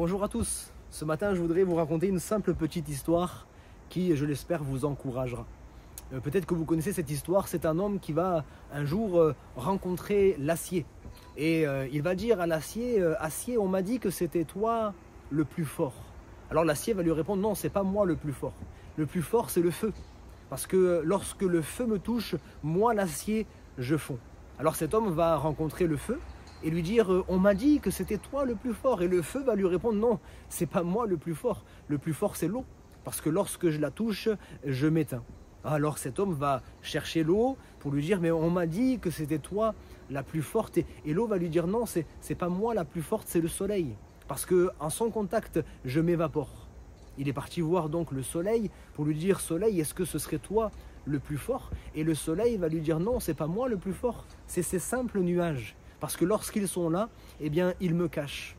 Bonjour à tous. Ce matin, je voudrais vous raconter une simple petite histoire qui, je l'espère, vous encouragera. Peut-être que vous connaissez cette histoire. C'est un homme qui va un jour rencontrer l'acier. Et il va dire à l'acier, acier, on m'a dit que c'était toi le plus fort. Alors l'acier va lui répondre, non, c'est pas moi le plus fort. Le plus fort, c'est le feu. Parce que lorsque le feu me touche, moi, l'acier, je fonds. Alors cet homme va rencontrer le feu et lui dire, on m'a dit que c'était toi le plus fort. Et le feu va lui répondre, non, c'est pas moi le plus fort. Le plus fort, c'est l'eau. Parce que lorsque je la touche, je m'éteins. Alors cet homme va chercher l'eau pour lui dire, mais on m'a dit que c'était toi la plus forte. Et l'eau va lui dire, non, c'est pas moi la plus forte, c'est le soleil. Parce qu'en son contact, je m'évapore. Il est parti voir donc le soleil pour lui dire, soleil, est-ce que ce serait toi le plus fort? Et le soleil va lui dire, non, c'est pas moi le plus fort, c'est ces simples nuages. Parce que lorsqu'ils sont là, eh bien, ils me cachent.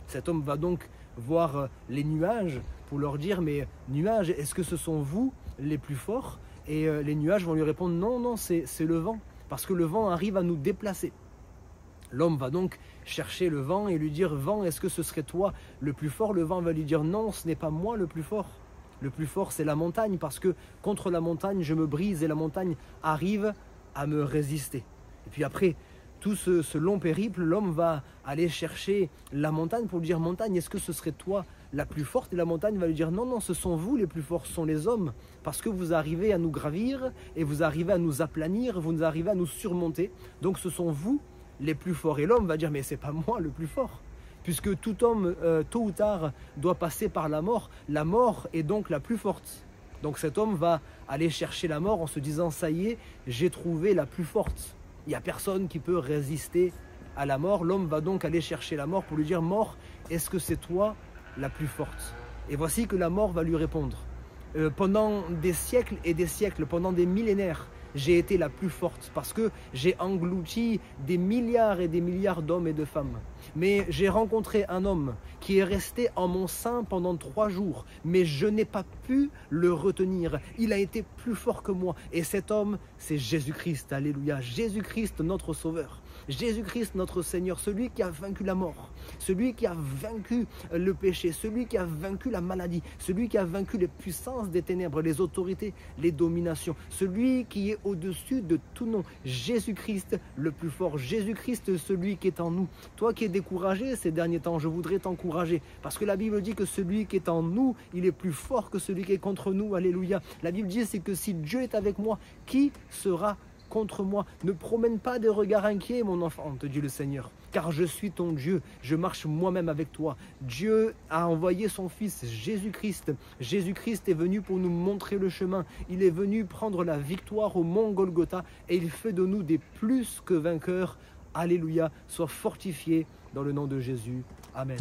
Cet homme va donc voir les nuages pour leur dire, mais nuages, est-ce que ce sont vous les plus forts? Et les nuages vont lui répondre, non, non, c'est le vent. Parce que le vent arrive à nous déplacer. L'homme va donc chercher le vent et lui dire, vent, est-ce que ce serait toi le plus fort? Le vent va lui dire, non, ce n'est pas moi le plus fort. Le plus fort, c'est la montagne, parce que contre la montagne, je me brise et la montagne arrive à me résister. Et puis après tout ce long périple, l'homme va aller chercher la montagne pour lui dire, montagne, est-ce que ce serait toi la plus forte? Et la montagne va lui dire, non, non, ce sont vous les plus forts, ce sont les hommes, parce que vous arrivez à nous gravir et vous arrivez à nous aplanir, vous arrivez à nous surmonter, donc ce sont vous les plus forts. Et l'homme va dire, mais c'est pas moi le plus fort, puisque tout homme, tôt ou tard, doit passer par la mort est donc la plus forte. Donc cet homme va aller chercher la mort en se disant, ça y est, j'ai trouvé la plus forte. Il n'y a personne qui peut résister à la mort. L'homme va donc aller chercher la mort pour lui dire, mort, est-ce que c'est toi la plus forte? Et voici que la mort va lui répondre, pendant des siècles et des siècles, pendant des millénaires, j'ai été la plus forte parce que j'ai englouti des milliards et des milliards d'hommes et de femmes. Mais j'ai rencontré un homme qui est resté en mon sein pendant 3 jours, mais je n'ai pas pu le retenir. Il a été plus fort que moi. Et cet homme, c'est Jésus-Christ. Alléluia. Jésus-Christ, notre Sauveur. Jésus-Christ, notre Seigneur, celui qui a vaincu la mort, celui qui a vaincu le péché, celui qui a vaincu la maladie, celui qui a vaincu les puissances des ténèbres, les autorités, les dominations, celui qui est au-dessus de tout nom. Jésus-Christ, le plus fort. Jésus-Christ, celui qui est en nous. Toi qui es découragé ces derniers temps, je voudrais t'encourager, parce que la Bible dit que celui qui est en nous, il est plus fort que celui qui est contre nous. Alléluia. La Bible dit, c'est que si Dieu est avec moi, qui sera contre moi? Ne promène pas de regards inquiets, mon enfant, te dit le Seigneur, car je suis ton Dieu, je marche moi-même avec toi. Dieu a envoyé son Fils Jésus-Christ. Jésus-Christ est venu pour nous montrer le chemin. Il est venu prendre la victoire au mont Golgotha et il fait de nous des plus que vainqueurs. Alléluia, sois fortifié dans le nom de Jésus. Amen.